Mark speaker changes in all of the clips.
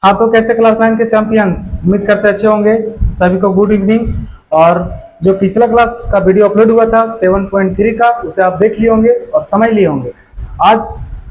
Speaker 1: हाँ, तो कैसे क्लास 9 के चैंपियंस, उम्मीद करते अच्छे होंगे। सभी को गुड इवनिंग। और जो पिछला क्लास का वीडियो अपलोड हुआ था 7.3 का, उसे आप देख लिए होंगे और समझ लिए होंगे। आज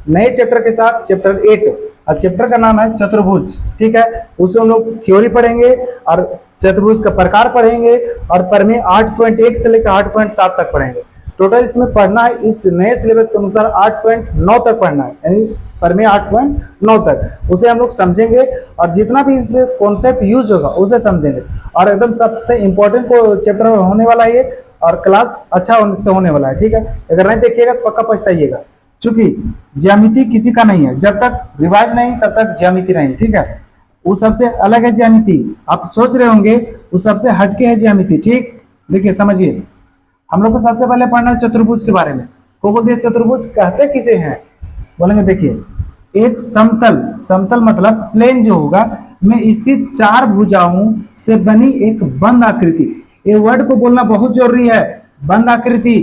Speaker 1: नए चैप्टर के साथ चैप्टर 8, और चैप्टर का नाम है चतुर्भुज। ठीक है, उसे हम लोग थ्योरी पढ़ेंगे और चतुर्भुज का प्रकार पढ़ेंगे और प्रमेय 8.1 से लेकर 8.7 तक पढ़ेंगे। टोटल इसमें पढ़ना है, इस नए सिलेबस के अनुसार 8.9 तक पढ़ना है, यानी प्रमेय 8.9 तक उसे हम लोग समझेंगे और जितना भी इसमें कॉन्सेप्ट यूज होगा उसे समझेंगे। और एकदम सबसे इंपॉर्टेंट को चैप्टर में होने वाला है ये, और क्लास अच्छा से होने वाला है। ठीक है, अगर नहीं देखिएगा तो पक्का पछताइएगा, क्योंकि ज्यामिति किसी का नहीं है। जब तक रिवाज नहीं तब तक ज्यामिति नहीं। ठीक है, वो सबसे अलग है ज्यामिति। आप सोच रहे होंगे वो सबसे हटके है ज्यामिति। ठीक, देखिए समझिए, हम लोग को सबसे पहले पढ़ना है चतुर्भुज के बारे में। को बोलते हैं चतुर्भुज, कहते किसे हैं? बोलेंगे देखिए, एक समतल मतलब प्लेन जो होगा में स्थित चार भुजाओं से बनी एक बंद आकृति। ये वर्ड को बोलना बहुत जरूरी है, बंद आकृति।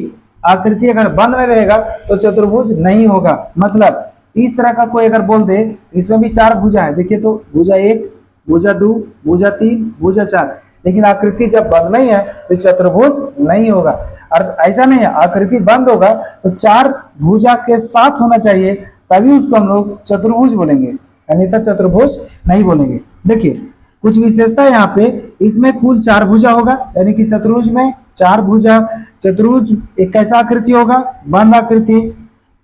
Speaker 1: आकृति अगर बंद नहीं रहेगा तो चतुर्भुज नहीं होगा। मतलब इस तरह का कोई अगर बोल दे, इसमें भी चार भुजा है, देखिए तो भुजा 1, भुजा 2, भुजा 3, भुजा 4, लेकिन आकृति जब बंद नहीं है तो चतुर्भुज नहीं होगा। और ऐसा नहीं है, आकृति बंद होगा तो चार भुजा के साथ होना चाहिए, तभी उसको हम लोग चतुर्भुज बोलेंगे, अन्यथा चतुर्भुज नहीं बोलेंगे। देखिए कुछ विशेषता यहाँ पे, इसमें कुल चार भुजा होगा, यानी कि चतुर्भुज में चार भुजा। चतुर्भुज एक कैसा आकृति होगा? बंद आकृति।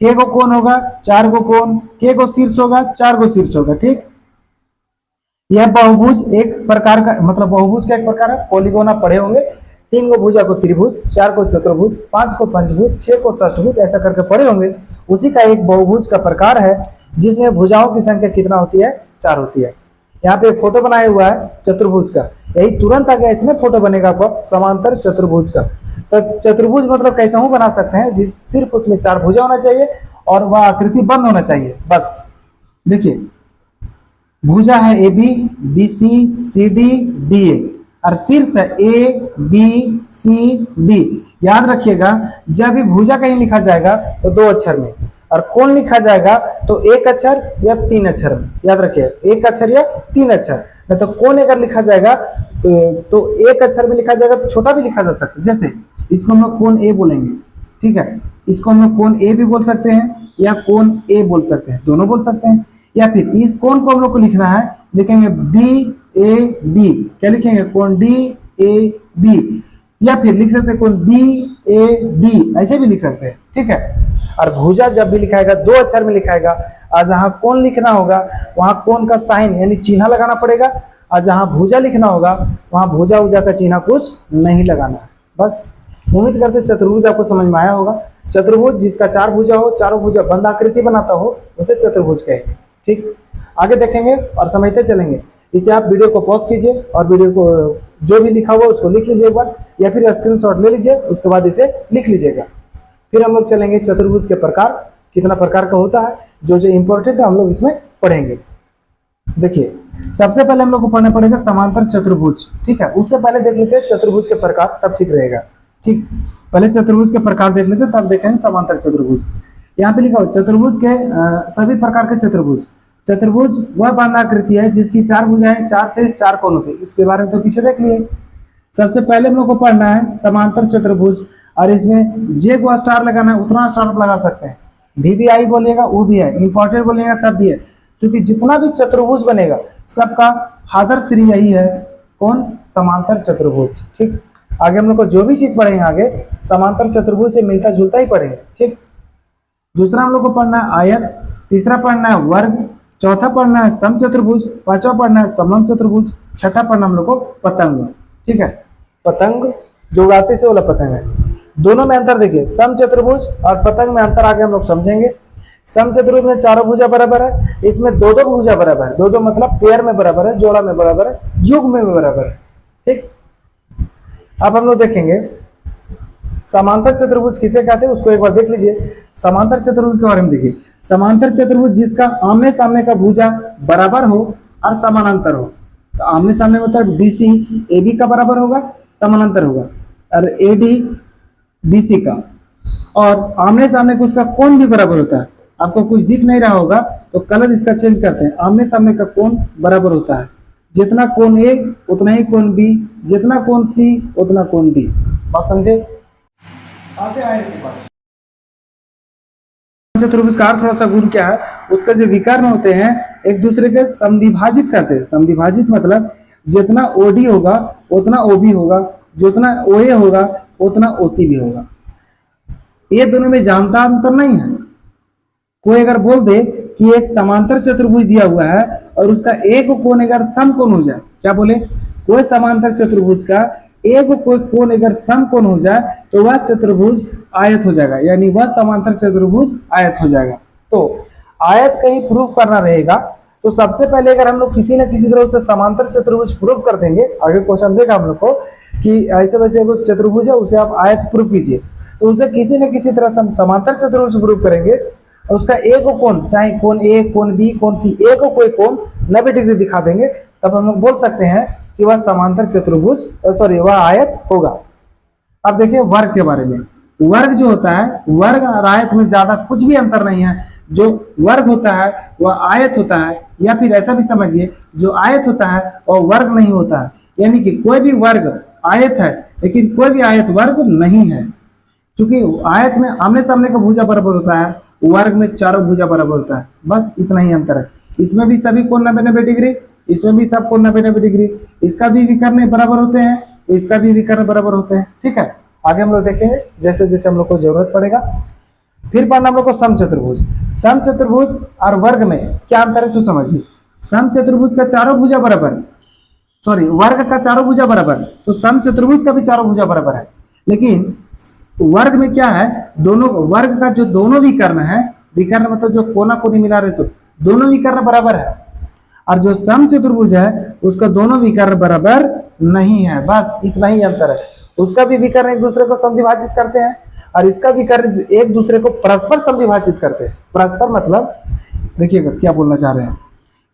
Speaker 1: के गो कोण होगा? 4 गो कोण। के गो शीर्ष होगा? 4 गो शीर्ष होगा। ठीक, यह बहुभुज एक प्रकार का, मतलब बहुभुज का एक प्रकार है। पॉलीगोन आप पढ़े होंगे, 3 गो भुजा को त्रिभुज, 4 को चतुर्भुज, 5 को पंचभुज, 6 को षष्ठभुज, ऐसा करके पढ़े होंगे। उसी का एक बहुभुज का प्रकार है, जिसमें भुजाओं की संख्या कितना होती है? 4 होती है। यहाँ पे एक फोटो बनाया हुआ है चतुर्भुज का, यही तुरंत आगे इसमें फोटो बनेगा आपको समांतर चतुर्भुज का। तो चतुर्भुज मतलब कैसा हूं बना सकते हैं, सिर्फ उसमें 4 भुजा होना चाहिए और वह आकृति बंद होना चाहिए, बस। देखिए भुजा है A B, B C, C D, D A, और शीर्ष है ए बी सी डी। याद रखिएगा, जब भी भुजा कहीं लिखा जाएगा तो 2 अक्षर में, और कोण लिखा जाएगा तो 1 अक्षर या 3 अक्षर में। याद रखिए, 1 अक्षर या 3 अक्षर। नहीं तो कोण अगर लिखा जाएगा तो 1 अक्षर में लिखा जाएगा, तो छोटा भी लिखा जा सकता है। जैसे इसको हम लोग कोण ए बोलेंगे। ठीक है, इसको हम लोग कोण ए भी बोल सकते हैं या कोण ए बोल सकते हैं, दोनों बोल सकते हैं। या फिर इस कोण को हम लोग को लिखना है, लिखेंगे डी ए बी। क्या लिखेंगे? कोण डी ए बी। या फिर लिख सकते हैं कोण बी ए डी, ऐसे भी लिख सकते हैं। ठीक है, और भुजा जब भी लिखाएगा 2 अक्षर में लिखाएगा, और जहां कोण लिखना होगा वहां कोण का साइन यानी चिन्ह लगाना पड़ेगा, और जहां भुजा लिखना होगा वहां भुजा उजा का चिन्ह कुछ नहीं लगाना है, बस। उम्मीद करते चतुर्भुज आपको समझ में आया होगा। चतुर्भुज जिसका 4 भुजा हो, चारों भुजा बंद आकृति बनाता हो, उसे चतुर्भुज कहेंगे। ठीक, आगे देखेंगे और समझते चलेंगे। इसे आप वीडियो को पॉज कीजिए और वीडियो को जो भी लिखा हुआ उसको लिख लीजिए एक बार, या फिर स्क्रीनशॉट ले लीजिए, उसके बाद इसे लिख लीजिएगा। फिर हम लोग चलेंगे चतुर्भुज के प्रकार, कितना प्रकार का होता है, जो जो इंपॉर्टेंट है हम लोग इसमें पढ़ेंगे। देखिए सबसे पहले हम लोग को पढ़ना पड़ेगा समांतर चतुर्भुज। ठीक है, उससे पहले देख लेते हैं चतुर्भुज के प्रकार, तब ठीक रहेगा। ठीक, पहले चतुर्भुज के प्रकार देख लेते हैं, तब देखेंगे समांतर चतुर्भुज। यहाँ पे लिखा हो चतुर्भुज के सभी प्रकार के चतुर्भुज। चतुर्भुज वह बंद आकृति है जिसकी 4 भुजाएं, 4 से 4 कोण होते हैं। इसके बारे में तो पीछे देख लिए। सबसे पहले हम लोग को पढ़ना है समांतर चतुर्भुज, और इसमें जे को स्टार लगाना है, उतना स्टार आप लगा सकते हैं। VVI बोलिएगा वो भी है, इंपॉर्टेंट बोलिएगा तब भी है, क्योंकि जितना भी चतुर्भुज बनेगा सबका फादर श्री यही है, कौन? समांतर चतुर्भुज। ठीक, आगे हम लोग को जो भी चीज पढ़ेंगे आगे समांतर चतुर्भुज से मिलता जुलता ही पढ़ेंगे। ठीक, दूसरा हम लोग को पढ़ना है आयत, तीसरा पढ़ना है वर्ग, चौथा पढ़ना है समचतुर्भुज, पांचवा पढ़ना है समलंब चतुर्भुज, छठा पढ़ना हम लोग को पतंग। ठीक है, पतंग जो उड़ाते से वाला पतंग है। दोनों में अंतर देखिए, समचतुर्भुज और पतंग में अंतर आगे हम लोग समझेंगे। समचतुर्भुज में 4 भुजा बराबर है, इसमें 2-2 भुजा बराबर है। 2-2 मतलब पेयर में बराबर है, जोड़ा में बराबर है, युग्म में बराबर है। ठीक, अब हम लोग देखेंगे समांतर चतुर्भुज किसे कहते हैं, उसको एक बार देख लीजिए। समांतर चतुर्भुज के बारे में देखिए, समांतर चतुर्भुज जिसका आमने सामने का भुजा बराबर हो और समानांतर हो। तो आमने सामने मतलब BC AB का बराबर होगा, समानांतर होगा, और AD BC का, और आमने सामने को उसका कोण भी बराबर होता है। आपको कुछ दिख नहीं रहा होगा तो कलर इसका चेंज करते हैं। आमने सामने का कोण बराबर होता है, जितना कोण ए उतना ही कोण बी, जितना कोण सी उतना कोण डी। बात समझे? आते आयत के पास चतुर्भुज का अर्थ थोड़ा सा गुण क्या है, उसका जो विकर्ण होते हैं एक दूसरे के समद्विभाजित करते हैं। समद्विभाजित मतलब जितना ओडी होगा उतना ओबी होगा, जितना ओए होगा उतना ओसी भी होगा। ये दोनों में जानता अंतर नहीं है। कोई अगर बोल दे कि एक समांतर चतुर्भुज दिया हुआ है और उसका एक कोण अगर समकोण हो जाए, क्या बोले, कोई समांतर चतुर्भुज का एक कोई कोण अगर समकोण हो जाए तो वह चतुर्भुज आयत हो जाएगा, यानी वह समांतर चतुर्भुज आयत हो जाएगा। तो आयत कहीं प्रूफ करना रहेगा तो सबसे पहले अगर हम लोग किसी न किसी तरह से समांतर चतुर्भुज प्रूफ कर देंगे, आगे क्वेश्चन देगा हम लोग को कि ऐसे वैसे एक चतुर्भुज है उसे आप आयत प्रूफ कीजिए, तो उसे किसी न किसी तरह से हम समांतर चतुर्भुज प्रूफ करेंगे और उसका एक कोण, चाहे कोण ए, कोण बी, कोण सी, एक कोई कोण 90 डिग्री दिखा देंगे, तब हम लोग बोल सकते हैं कि वह समांतर चतुर्भुज वह आयत होगा। अब देखिए वर्ग के बारे में। वर्ग जो होता है, वर्ग और आयत में ज्यादा कुछ भी अंतर नहीं है। जो वर्ग होता है वह आयत होता है, या फिर ऐसा भी समझिए जो आयत होता है वह वर्ग नहीं होता है। यानी कि कोई भी वर्ग आयत है लेकिन कोई भी आयत वर्ग नहीं है, क्योंकि आयत में आमने सामने का भुजा बराबर होता है, वर्ग में चारों भुजा बराबर होता है, बस इतना ही अंतर है। इसमें भी सभी कोण 90 डिग्री, इसमें भी सब कोण 90 डिग्री, इसका भी विकर्ण बराबर होते हैं, इसका भी विकर्ण बराबर होते हैं। ठीक है, आगे हम लोग देखेंगे जैसे जैसे हम लोग को जरूरत पड़ेगा। फिर पढ़ना हम लोग को समचतुर्भुज। समचतुर्भुज और वर्ग में क्या अंतर है सो समझिए। समचतुर्भुज का चारों भुजा बराबर, वर्ग का चारों भुजा बराबर, तो समचतुर्भुज का भी चारों भुजा बराबर है। लेकिन वर्ग में क्या है, दोनों वर्ग का जो दोनों विकर्ण है, विकर्ण मतलब जो कोना कोनी मिला रहे सो दोनों विकर्ण बराबर है, और जो समचतुर्भुज है उसका दोनों विकर्ण बराबर नहीं है, बस इतना ही अंतर है। उसका भी विकर्ण एक दूसरे को समद्विभाजित करते हैं और इसका विकर्ण एक दूसरे को परस्पर समद्विभाजित करते हैं। परस्पर मतलब देखिएगा क्या बोलना चाह रहे हैं,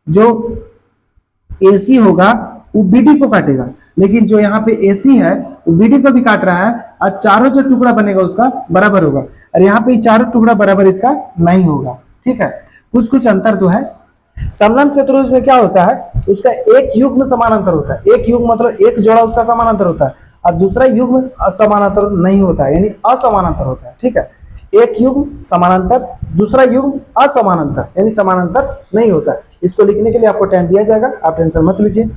Speaker 1: जो AC होगा वो BD को काटेगा, लेकिन जो यहाँ पे AC है वो BD को भी काट रहा है, और चारों जो टुकड़ा बनेगा उसका बराबर होगा, और यहाँ पे चारों टुकड़ा बराबर इसका नहीं होगा। ठीक है, कुछ कुछ अंतर तो है। समलंब चतुर्भुज में क्या होता है, उसका एक युग्म समानांतर होता है। एक युग्म मतलब एक जोड़ा उसका समानांतर होता है और दूसरा युग्म असमानांतर नहीं होता है, यानी असमानांतर होता है। ठीक है, एक युग्म समानांतर, दूसरा युग्म असमानांतर यानी समानांतर नहीं होता है। इसको लिखने के लिए आपको टाइम दिया जाएगा, आप टेंशन मत लीजिए।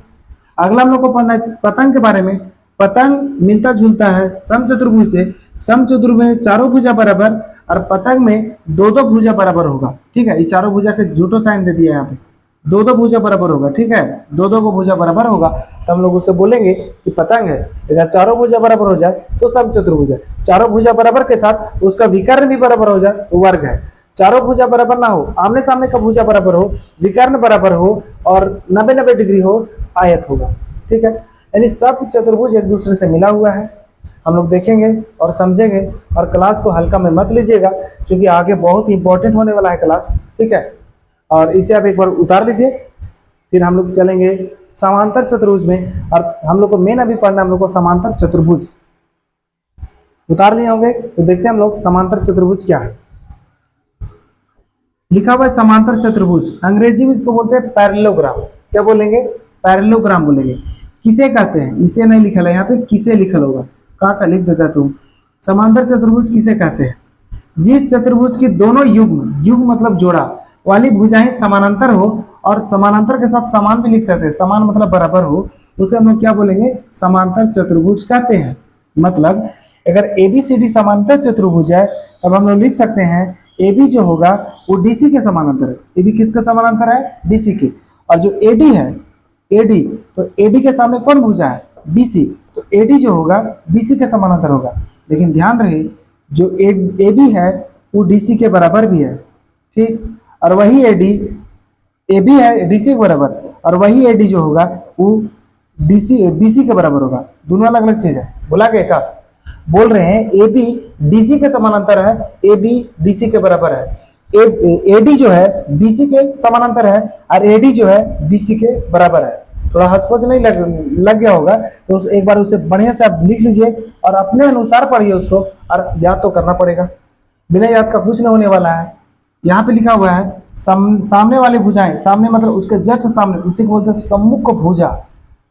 Speaker 1: अगला हम लोग को पढ़ना है पतंग के बारे में। पतंग मिलता जुलता है समचतुर्भुज से। समचतुर्भुज में चारों भुजा बराबर और पतंग में दो दो भुजा बराबर होगा। ठीक है, ये चारों भुजा के जूठो साइन दे दिया यहाँ पे, दो दो भुजा बराबर होगा। ठीक है, दो दो को भुजा बराबर होगा तो हम लोग उसे बोलेंगे कि पतंग है। अगर चारों भुजा बराबर हो जाए तो समचतुर्भुज है। चारों भुजा बराबर के साथ उसका विकर्ण भी बराबर हो जाए तो वर्ग है। चारों भुजा बराबर ना हो, आमने सामने का भुजा बराबर हो, विकर्ण बराबर हो और 90 डिग्री हो, आयत होगा। ठीक है, यानी सब चतुर्भुज एक दूसरे से मिला हुआ है। हम लोग देखेंगे और समझेंगे, और क्लास को हल्का में मत लीजिएगा क्योंकि आगे बहुत इंपॉर्टेंट होने वाला है क्लास। ठीक है, और इसे आप एक बार उतार लीजिए, फिर हम लोग चलेंगे समांतर चतुर्भुज में। और हम लोग को मेन अभी पढ़ना हम लोग को समांतर चतुर्भुज। उतार लिए होंगे तो देखते हैं हम लोग समांतर चतुर्भुज क्या है। लिखा हुआ है समांतर चतुर्भुज, अंग्रेजी में इसको बोलते हैं पैरेललोग्राम। क्या बोलेंगे, पैरेललोग्राम बोलेंगे। किसे कहते हैं, इसे नहीं लिखा है यहाँ पे, किसे लिखल होगा, का लिख देता तुम। समांतर चतुर्भुज किसे कहते हैं, जिस चतुर्भुज की दोनों युग्म, युग्म मतलब जोड़ा वाली भुजाएं समानांतर हो, और समानांतर के साथ समान भी लिख सकते हैं, समान मतलब बराबर हो, उसे हम लोग क्या बोलेंगे, समांतर चतुर्भुज कहते हैं। मतलब अगर ABCD समांतर चतुर्भुज है तब हम लोग लिख सकते हैं AB जो होगा वो DC के समानांतर है। AB किसके समानांतर है, DC के। और जो AD है, AD, तो AD के सामने कौन भुजा है, BC, तो AD जो होगा BC के समानांतर होगा। लेकिन ध्यान रहे जो AB है वो DC के बराबर भी है। ठीक, और वही AB है DC के बराबर, और वही AD जो होगा वो BC के बराबर होगा। दोनों अलग अलग चीज है, बोला गया का बोल रहे हैं AB DC के समानांतर है, AB DC के बराबर है। AD जो है BC के समानांतर है और AD जो है BC के बराबर है। थोड़ा हचपच नहीं लग गया होगा तो एक बार उसे बढ़िया से आप लिख लीजिए और अपने अनुसार पढ़िए उसको, और याद तो करना पड़ेगा, बिना याद का कुछ नहीं होने वाला है। यहाँ पे लिखा हुआ है सामने वाले भुजाएं, सामने मतलब उसके जस्ट सामने, उसी को बोलते हैं सम्मुख भुजा,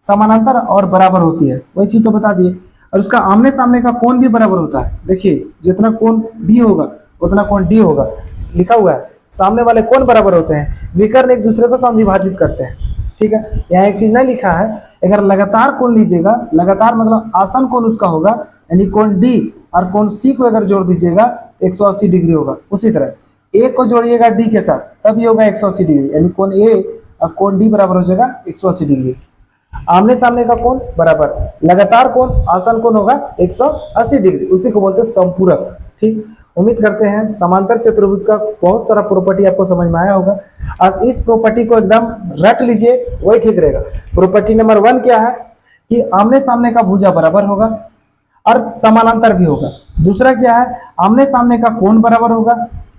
Speaker 1: समानांतर और बराबर होती है, वही चीज तो बता दिए। और उसका आमने सामने का कोण भी बराबर होता है। देखिए जितना कोण बी होगा उतना कोण डी होगा, लिखा हुआ है सामने वाले कोण बराबर होते हैं, विकर्ण एक दूसरे को समद्विभाजित करते हैं। ठीक है, यहाँ एक चीज नहीं लिखा है, अगर लगातार कोण लीजिएगा, लगातार मतलब आसन कोण उसका होगा, यानी कोण डी और कोण सी को अगर जोड़ दीजिएगा तो 180 डिग्री होगा। उसी तरह ए को जोड़िएगा डी के साथ तब ये होगा 180 डिग्री, यानी कोण ए और कोण डी बराबर हो जाएगा 180 डिग्री। आमने सामने का कोण बराबर, लगातार कोण आसन कोण होगा 180 डिग्री, उसी को बोलते हैं समपूरक। ठीक, उम्मीद करते हैं समांतर चतुर्भुज का बहुत सारा प्रॉपर्टी आपको समझ में आया होगा। आज इस प्रॉपर्टी को एकदम रट लीजिए, वही ठीक रहेगा। प्रॉपर्टी नंबर 1 क्या है कि आमने सामने का भुजा बराबर होगा और समानांतर भी होगा। दूसरा क्या है, आमने सामने का कोण बराबर होगा।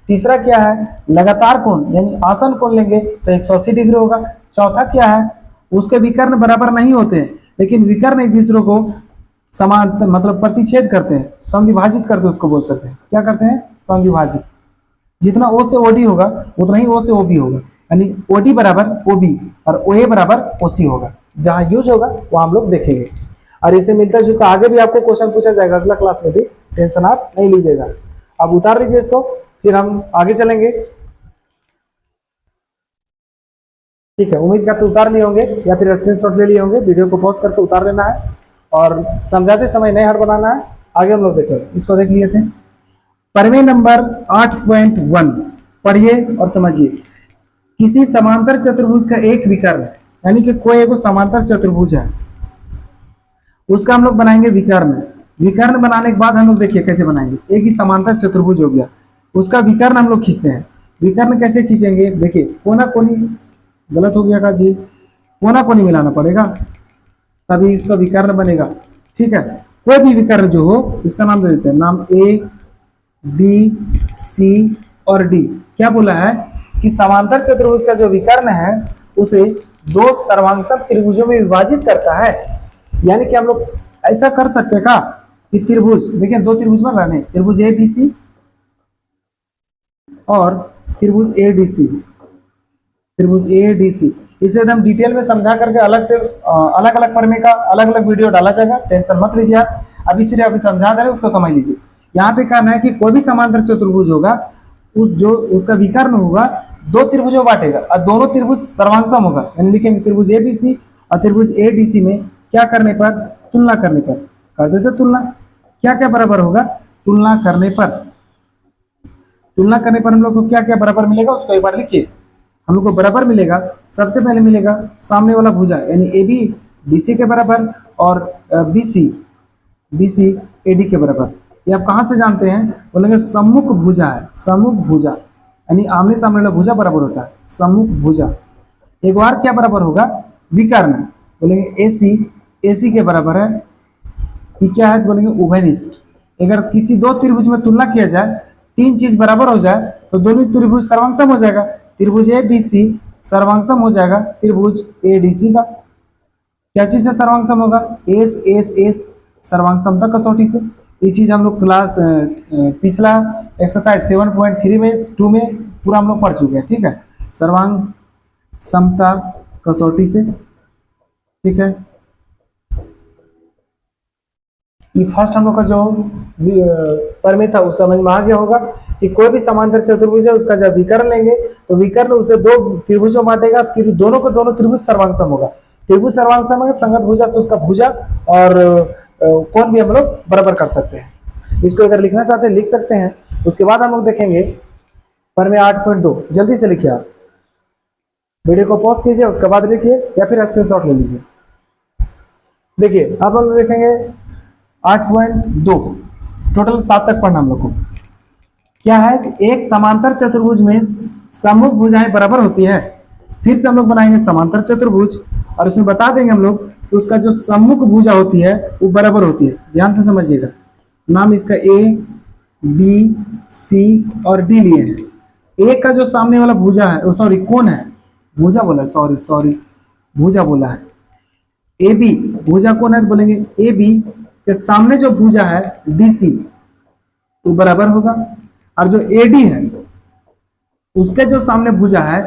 Speaker 1: तीसरा क्या है, लगातार कोण यानी आसन कोण लेंगे तो 180 डिग्री होगा। चौथा क्या है, उसके विकर्ण बराबर नहीं होते हैं, लेकिन विकर्ण एक दूसरे को समान मतलब प्रतिच्छेद करते हैं, समद्विभाजित करते हैं, उसको बोल सकते हैं। क्या करते हैं, समद्विभाजित। जितना ओ से ओडी होगा उतना ही ओ से ओबी होगा, यानी ओडी बराबर ओबी और ओए बराबर ओसी होगा। जहां यूज होगा वहां हम लोग देखेंगे, और इसे मिलता जुलता आगे भी आपको क्वेश्चन पूछा जाएगा अगला क्लास में भी, टेंशन आप नहीं लीजिएगा। अब उतार लीजिए इसको, फिर हम आगे चलेंगे। ठीक है, उम्मीद करते उतार लिए होंगे या फिर स्क्रीनशॉट ले लिए होंगे। वीडियो को पॉज करके उतार लेना है और समझाते समय नहीं हट बनाना है। आगे हम लोग देखेंगे, इसको देख लिए थे। प्रमेय नंबर 8.1 पढ़िए और समझिए। किसी समांतर चतुर्भुज का एक विकर्ण, यानी कि कोई एक समांतर चतुर्भुज है, उसका हम लोग बनाएंगे विकर्ण। विकर्ण बनाने के बाद हम लोग देखिए कैसे बनाएंगे। एक ही समांतर चतुर्भुज हो गया, उसका विकर्ण हम लोग खींचते हैं। विकर्ण कैसे खींचेंगे, देखिए कोना कोनी, गलत हो गया का जी, कोना कोनी मिलाना पड़ेगा तभी इसका विकर्ण बनेगा। ठीक है, कोई भी विकर्ण जो हो इसका नाम दे देते हैं, नाम ए बी सी और डी। क्या बोला है कि समांतर चतुर्भुज का जो विकर्ण है उसे दो सर्वांगसम त्रिभुजों में विभाजित करता है। यानी कि हम लोग ऐसा कर सकते हैं का कि त्रिभुज, देखिए दो त्रिभुज बन रहे हैं, त्रिभुज ए बी सी और त्रिभुज ए डी सी, त्रिभुज ए डी सी। इसे एकदम डिटेल में समझा करके अलग से अलग अलग प्रमेय का अलग अलग वीडियो डाला जाएगा, टेंशन मत लीजिए आप। अभी सिर्फ अभी समझा दे रहे उसको समझ लीजिए। यहाँ पे कहना है कि कोई भी समांतर चतुर्भुज होगा उस जो उसका विकर्ण होगा दो त्रिभुजों बांटेगा और दोनों त्रिभुज सर्वांगसम होगा, यानी लिखेंगे त्रिभुज ए बी सी और त्रिभुज ए डी सी में क्या करने पर, तुलना करने पर कर देते तुलना। क्या क्या बराबर होगा, तुलना करने पर, तुलना करने पर हम लोग को क्या क्या बराबर मिलेगा उसको एक बार लिखिए। हम लोग को बराबर मिलेगा, सबसे पहले मिलेगा सामने वाला भुजा यानी ए बी डी सी के बराबर और बी सी ए डी के बराबर। ये आप कहाँ से जानते हैं, बोलेंगे सम्मुख भुजा है, सम्मुख भुजा यानी आमने सामने वाला भुजा बराबर होता है, सम्मुख भुजा। एक बार क्या बराबर होगा, विकर्ण, बोलेंगे ए सी के बराबर है। ये क्या है, बोलेंगे उभयनिष्ठ। अगर किसी दो त्रिभुज में तुलना किया जाए, तीन चीज बराबर हो जाए तो दोनों त्रिभुज सर्वांगसम हो जाएगा। त्रिभुज ए बी सी सर्वांगसम हो जाएगा त्रिभुज ए डी सी का। क्या चीज से सर्वांगसम होगा, एस एस एस सर्वांगसमता कसौटी से। ये चीज हम लोग क्लास पिछला एक्सरसाइज 7.3 में 2 में पूरा हम लोग पढ़ चुके हैं। ठीक है, सर्वांग समता कसौटी से। ठीक है, ये फर्स्ट हम लोग का जो प्रमेय था उस समझ में आ गया होगा कि कोई भी समांतर चतुर्भुज है उसका जब विकर्ण लेंगे तो विकर्ण उसे दो त्रिभुजों बांटेगा, दोनों को दोनों त्रिभुज सर्वांगसम होगा। त्रिभुज सर्वांगसम होगा, संगत भुजा से उसका भुजा और कोण भी हम लोग बराबर कर सकते हैं। इसको अगर लिखना चाहते हैं लिख सकते हैं। उसके बाद हम लोग देखेंगे प्रमेय 8.2, जल्दी से लिखिए आप, वीडियो को पॉज कीजिए उसके बाद लिखिए या फिर स्क्रीनशॉट ले लीजिए। देखिए अब हम लोग देखेंगे 8.2, टोटल 7 तक पढ़ना हम लोग को। क्या है कि एक समांतर चतुर्भुज में सम्मुख भुजाएं बराबर होती है। फिर से हम लोग बनाएंगे समांतर चतुर्भुज और उसमें बता देंगे हम लोग कि उसका जो सम्मुख भुजा होती है वो बराबर होती है। ध्यान से समझिएगा, नाम इसका ए बी सी और डी लिए हैं। ए का जो सामने वाला भुजा है, सॉरी कोण है, भुजा बोला, सॉरी भुजा बोला है। ए बी भुजा कौन है तो बोलेंगे ए बी के सामने जो भुजा है डी सी वो बराबर होगा, और जो ए डी है उसके जो सामने भुजा है,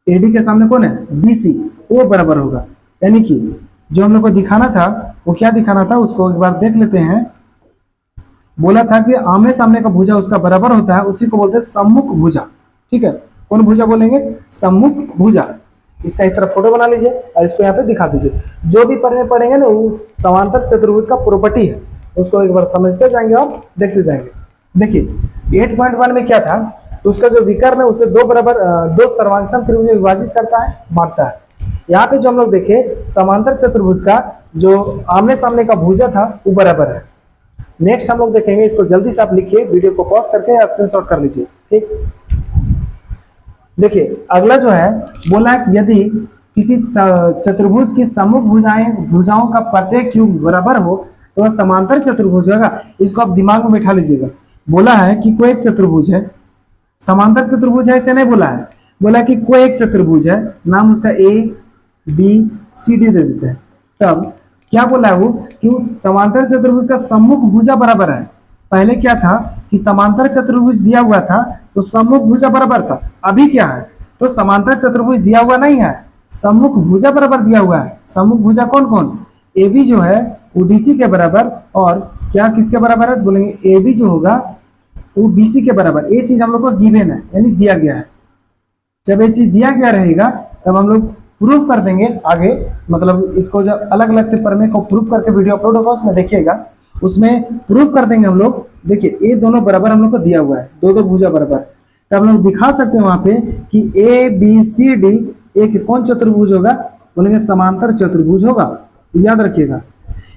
Speaker 1: एडी के सामने कौन है, बीसी, वो बराबर होगा। यानी कि जो हम लोग को दिखाना था वो क्या दिखाना था, उसको एक बार देख लेते हैं। बोला था कि आमने सामने का भुजा उसका बराबर होता है, उसी को बोलते हैं सम्मुख भुजा। ठीक है, कौन भुजा बोलेंगे, सम्मुख भुजा। इसका इस तरह फोटो बना लीजिए और इसको यहाँ पे दिखा दीजिए। जो भी पढ़ने पड़ेंगे ना वो समांतर चतुर्भुज का प्रॉपर्टी है, उसको एक बार समझते जाएंगे और देखते जाएंगे। देखिए 8.1 में क्या था, तो उसका जो विकर्ण है उसे दो सर्वांगसम त्रिभुज में विभाजित करता है, बांटता है। यहाँ पे जो हम लोग देखे समांतर चतुर्भुज का जो आमने सामने का भुजा था वो बराबर है। नेक्स्ट हम लोग देखेंगे, इसको जल्दी से आप लिखिए, वीडियो को पॉज करके या स्क्रीनशॉट कर लीजिए। ठीक, देखिए अगला जो है बोला कि यदि किसी चतुर्भुज की सम्मुख भुजाओं का प्रत्येक क्यूब बराबर हो तो वह समांतर चतुर्भुज होगा। इसको आप दिमाग में बैठा लीजिएगा। बोला है कि कोई एक चतुर्भुज है, समांतर चतुर्भुज है ऐसे नहीं बोला है, बोला कि कोई एक चतुर्भुज है, नाम उसका ए बी सी डी दे देते हैं। तब क्या बोला है वो कि समांतर चतुर्भुज का सम्मुख भुजा बराबर है। पहले क्या था कि समांतर चतुर्भुज दिया हुआ था तो सम्मुख भुजा बराबर था। अभी क्या है, तो समांतर चतुर्भुज दिया हुआ नहीं है, सम्मुख भुजा बराबर दिया हुआ है। सम्मुख भुजा कौन कौन, ए बी जो है वो डीसी के बराबर, और क्या किसके बराबर है, बोलेंगे एडी जो होगा वो बीसी के बराबर। ये चीज हम लोग को गिवन है, यानी दिया गया है। जब ये चीज दिया गया रहेगा तब हम लोग प्रूफ कर देंगे आगे, मतलब इसको जब अलग अलग से प्रमेय को प्रूफ करके वीडियो अपलोड होगा उसमें देखिएगा, उसमें प्रूफ कर देंगे हम लोग। देखिए ये दोनों बराबर हम लोग को दिया हुआ है, दो भुजा बराबर, तब हम लोग दिखा सकते हैं वहां पे कि ए बी सी डी एक कौन चतुर्भुज होगा, बोलेंगे समांतर चतुर्भुज होगा। याद रखिएगा,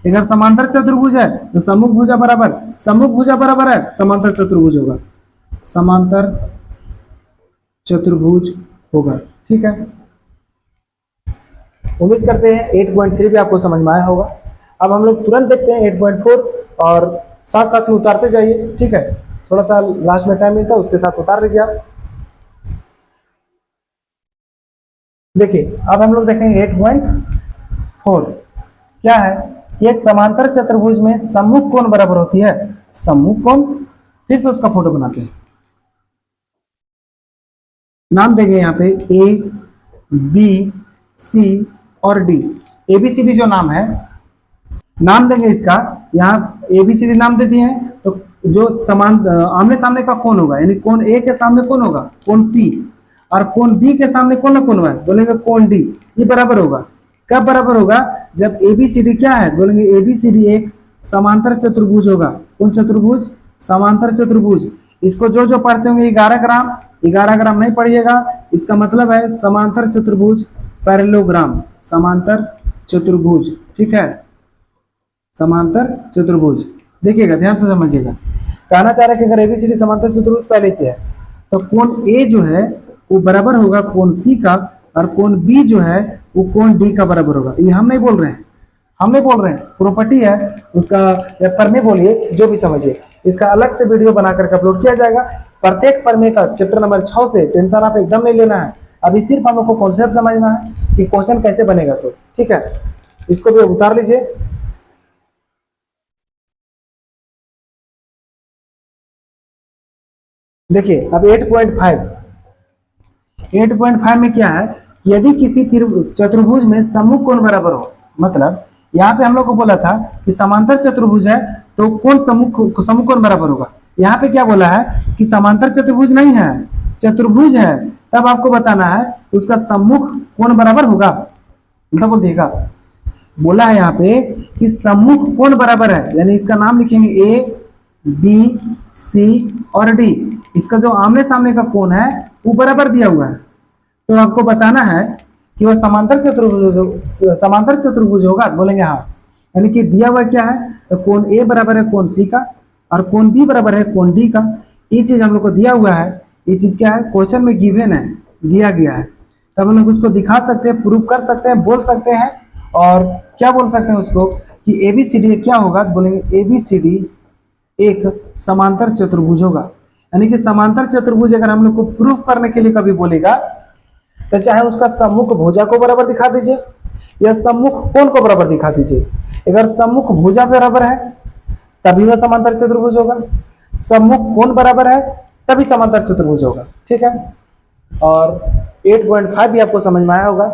Speaker 1: अगर समांतर चतुर्भुज है तो सम्मुख भुजा बराबर, सम्मुख भुजा बराबर है समांतर चतुर्भुज होगा, समांतर चतुर्भुज होगा। ठीक है, उम्मीद करते हैं 8.3 भी आपको समझ में आया होगा। अब हम लोग तुरंत देखते हैं 8.4 और साथ साथ में उतारते जाइए। ठीक है, थोड़ा सा लास्ट में टाइम मिलता है उसके साथ उतार लीजिए आप। देखिए अब हम लोग देखेंगे 8.4 क्या है कि एक समांतर चतुर्भुज में सम्मुख कोण बराबर होती है, सम्मुख कोण। फिर से उसका फोटो बनाते हैं, नाम देंगे यहाँ पे ए बी सी और डी। ए बी सी डी जो नाम है, नाम देंगे इसका, यहाँ ए बी सी डी नाम दे दिए हैं। तो जो समान आमने सामने का कोण होगा, यानी कोण ए के सामने कौन होगा, कोण सी, और कोण बी के सामने कौन ना कौन होगा, बोलेंगे कोण डी। ये बराबर होगा, कब बराबर होगा, जब ए बी सी डी क्या है, बोलेंगे ए बी सी डी एक समांतर चतुर्भुज होगा। कौन चतुर्भुज, समांतर चतुर्भुज। इसको जो जो पढ़ते होंगे 11 ग्राम नहीं पढ़िएगा, इसका मतलब है समांतर चतुर्भुज पैरेललोग्राम, समांतर चतुर्भुज। ठीक है, समांतर चतुर्भुज। देखिएगा ध्यान से समझिएगा, कहना चाह रहे हैं कि अगर एबीसीडी समांतर चतुर्भुज पहले से है तो कोण ए जो है वो बराबर होगा कोण सी का, और कोण बी जो है वो कोण डी का बराबर होगा। ये हम नहीं बोल रहे हैं, प्रॉपर्टी है उसका, या प्रमेय बोलिए, जो भी समझिए। इसका अलग से वीडियो बना करके अपलोड किया जाएगा। प्रत्येक प्रमेय का चैप्टर नंबर 6 से टेंशन आप एकदम नहीं लेना है, अभी सिर्फ हम लोग को कॉन्सेप्ट समझना है कि क्वेश्चन कैसे बनेगा। सो ठीक है, इसको भी उतार लीजिए। देखिए अब 8.5 में क्या है, यदि किसी चतुर्भुज में सम्मुख कोण बराबर हो, मतलब यहाँ पे हम लोग को बोला था कि समांतर चतुर्भुज है तो कौन सम्मुख कोण बराबर होगा। यहाँ पे क्या बोला है कि समांतर चतुर्भुज नहीं है, चतुर्भुज है, तब आपको बताना है उसका सम्मुख कोण बराबर होगा। उल्टा बोल दिएगा, बोला है यहाँ पे कि सम्मुख कोण बराबर है, यानी इसका नाम लिखेंगे ए बी सी और डी। इसका जो आमने सामने का कोण है वो बराबर दिया हुआ है, तो आपको बताना है कि वह समांतर चतुर्भुज होगा। बोलेंगे हाँ, यानी कि दिया हुआ क्या है, तो कोण ए बराबर है कोण सी का, और कोण बी बराबर है कोण डी का। ये चीज हम लोग को दिया हुआ है, ये चीज क्या है, क्वेश्चन में गिवन है, दिया गया है, तब हम लोग उसको दिखा सकते हैं, प्रूव कर सकते हैं, बोल सकते हैं। और क्या बोल सकते हैं उसको कि एबीसीडी क्या होगा, तो बोलेंगे एबीसीडी एक समांतर चतुर्भुज होगा। यानी कि समांतर चतुर्भुज अगर हम लोग को प्रूफ करने के लिए कभी बोलेगा तो चाहे उसका सम्मुख भुजा को बराबर दिखा दीजिए या सम्मुख कोण को बराबर दिखा दीजिए। अगर सम्मुख भुजा बराबर है तभी वह समांतर चतुर्भुज होगा, सम्मुख कोण बराबर है तभी समांतर चतुर्भुज होगा। ठीक है, और 8.5 भी आपको समझ में आया होगा।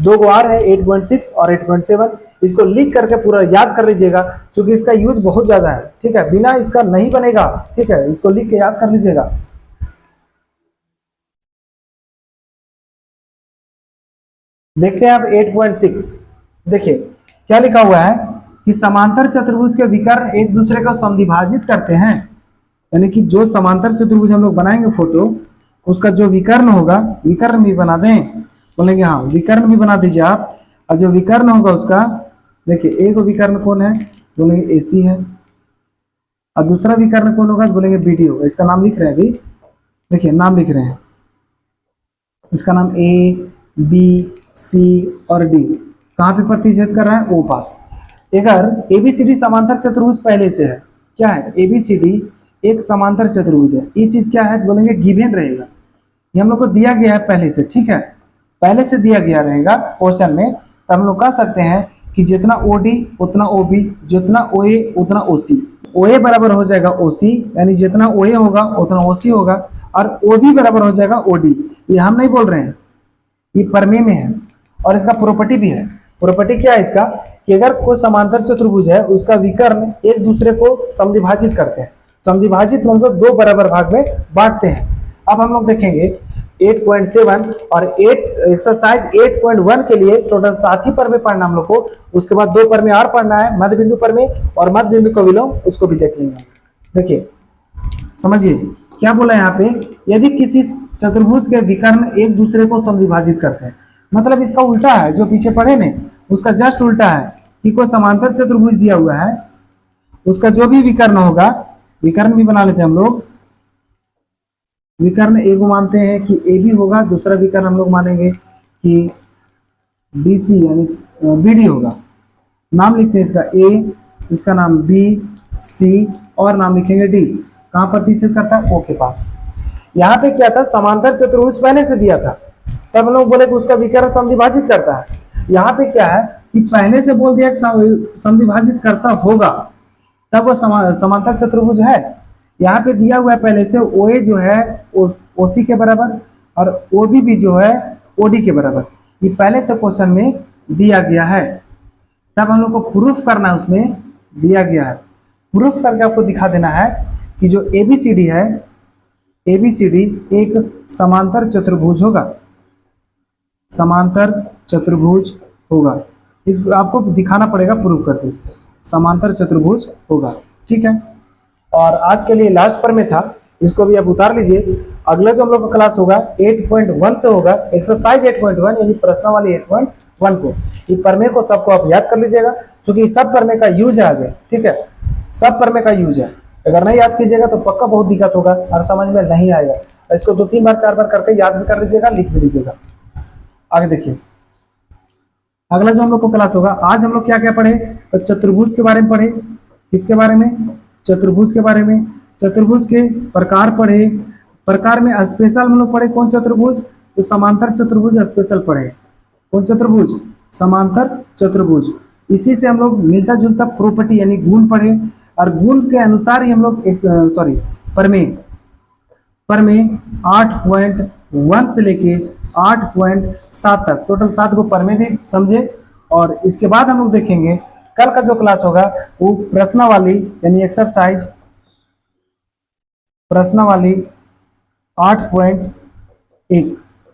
Speaker 1: दो गो और है 8.6 और 8.7। इसको लिख करके पूरा याद कर लीजिएगा, क्योंकि इसका यूज बहुत ज्यादा है। ठीक है, बिना इसका नहीं बनेगा। ठीक है, इसको लिख के याद कर लीजिएगा। देखते हैं आप 8.6। देखिए क्या लिखा हुआ है कि समांतर चतुर्भुज के विकर्ण एक दूसरे को समद्विभाजित करते हैं। यानी कि जो समांतर चतुर्भुज हम लोग बनाएंगे फोटो, उसका जो विकर्ण होगा, विकर्ण भी बना दें, बोलेंगे हाँ विकर्ण भी बना दीजिए आप। और जो विकर्ण होगा उसका, देखिए एक विकर्ण कौन है, बोलेंगे AC है। और दूसरा विकर्ण कौन होगा, बोलेंगे BD होगा। इसका नाम लिख रहे हैं अभी, देखिए नाम लिख रहे हैं। इसका नाम A B C और D कहाँ पे प्रतिच्छेद कर रहा है, O पास। अगर ABCD समांतर चतुर्भुज पहले से है, क्या है ABCD एक समांतर चतुर्भुज है, ये चीज क्या है, बोलेंगे गिवन रहेगा। ये हम लोग को दिया गया है पहले से। ठीक है, पहले से दिया गया रहेगा क्वेश्चन में, तो हम लोग कह सकते हैं कि जितना OD उतना OB, जितना OA उतना OC। OA बराबर हो जाएगा OC, यानी जितना OA होगा उतना OC होगा, और OB बराबर हो जाएगा OD। ये हम नहीं बोल रहे हैं, ये प्रमेय में है। और इसका प्रॉपर्टी भी है। प्रॉपर्टी क्या है इसका, कि अगर कोई समांतर चतुर्भुज है, उसका विकर्ण एक दूसरे को समद्विभाजित करते हैं। समद्विभाजित मतलब दो बराबर भाग में बांटते हैं। अब हम लोग देखेंगे 8.7 और 8 एक्सरसाइज 8.1 के लिए टोटल 7 ही प्रमेय पढ़ना हम लोग को। उसके बाद 2 प्रमेय और पढ़ना है, मध्य बिंदु प्रमेय और मध्य बिंदु का विलोम, उसको भी देख लेंगे। देखिए समझिए क्या बोला है यहाँ पे, यदि किसी चतुर्भुज के विकर्ण एक दूसरे को समद्विभाजित करते हैं, मतलब इसका उल्टा है, जो पीछे पढ़े ने उसका जस्ट उल्टा है। कि कोई समांतर चतुर्भुज दिया हुआ है, उसका जो भी विकर्ण होगा, विकर्ण भी बना लेते हैं हम लोग। विकर्ण एक मानते हैं कि AB होगा, दूसरा विकर्ण हम लोग मानेंगे कि BC यानी BD होगा। नाम लिखते हैं इसका A, इसका नाम B, C और नाम लिखेंगे D। कहाँ प्रतिच्छेद करता है, O के पास। यहाँ पे क्या था, समांतर चतुर्भुज पहले से दिया था, तब हम लोग बोले कि उसका विकर्ण समद्विभाजित करता है। यहाँ पे क्या है कि पहले से बोल दिया कि समद्विभाजित करता होगा, तब वो समांतर चतुर्भुज है। यहाँ पे दिया हुआ है पहले से OA जो है OC के बराबर, और OB भी जो है OD के बराबर। ये पहले से क्वेश्चन में दिया गया है, तब हम लोग को प्रूफ करना है, उसमें दिया गया है। प्रूफ करके आपको दिखा देना है कि जो ABCD है, ABCD एक समांतर चतुर्भुज होगा, समांतर चतुर्भुज होगा। इस आपको दिखाना पड़ेगा प्रूफ करके, समांतर चतुर्भुज होगा। ठीक है, और आज के लिए लास्ट प्रमेय था, इसको भी आप उतार लीजिए। अगला जो हम लोग का क्लास होगा 8.1 से होगा, एक्सरसाइज 8.1 यानी प्रश्न वाली 8.1 से। ये प्रमेय को सबको आप याद कर लीजिएगा, क्योंकि सब प्रमेय का यूज है आगे। ठीक है, सब प्रमेय का यूज है। अगर नहीं याद कीजिएगा तो पक्का बहुत दिक्कत होगा और समझ में नहीं आएगा। इसको 2-3 बार 4 बार करके याद भी कर लीजिएगा, लिख भी लीजिएगा। आगे देखिए, अगला जो हम लोग को क्लास होगा, आज हम लोग क्या क्या पढ़े, तो चतुर्भुज के बारे में पढ़े। किसके बारे में, चतुर्भुज के बारे में। चतुर्भुज के प्रकार पढ़े, प्रकार में स्पेशल हम लोग पढ़े कौन चतुर्भुज, तो समांतर चतुर्भुज स्पेशल पढ़े। कौन चतुर्भुज, समांतर चतुर्भुज। इसी से हम लोग मिलता जुलता प्रॉपर्टी यानी गुण पढ़े, और गुण के अनुसार ही हम लोग प्रमेय 8.1 से लेके 8.7 तक टोटल 7 को प्रमेय भी समझे। और इसके बाद हम लोग देखेंगे कल का जो क्लास होगा वो प्रश्नावली यानी एक्सरसाइज प्रश्नावली 8.1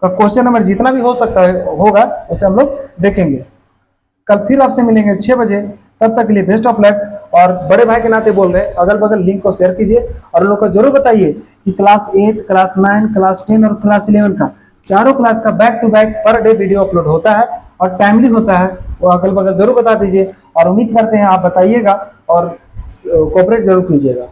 Speaker 1: का क्वेश्चन नंबर जितना भी हो सकता है होगा उसे हम लोग देखेंगे। कल फिर आपसे मिलेंगे 6 बजे, तब तक के लिए बेस्ट ऑफ लक। और बड़े भाई के नाते बोल रहे हैं, अगल बगल लिंक को शेयर कीजिए और लोग को जरूर बताइए कि क्लास 8, क्लास 9, क्लास 10 और क्लास 11 का चारों क्लास का back to back per day video upload होता है और टाइमली होता है, वो अगल बगल जरूर बता दीजिए। और उम्मीद करते हैं आप बताइएगा और कोऑपरेट जरूर कीजिएगा।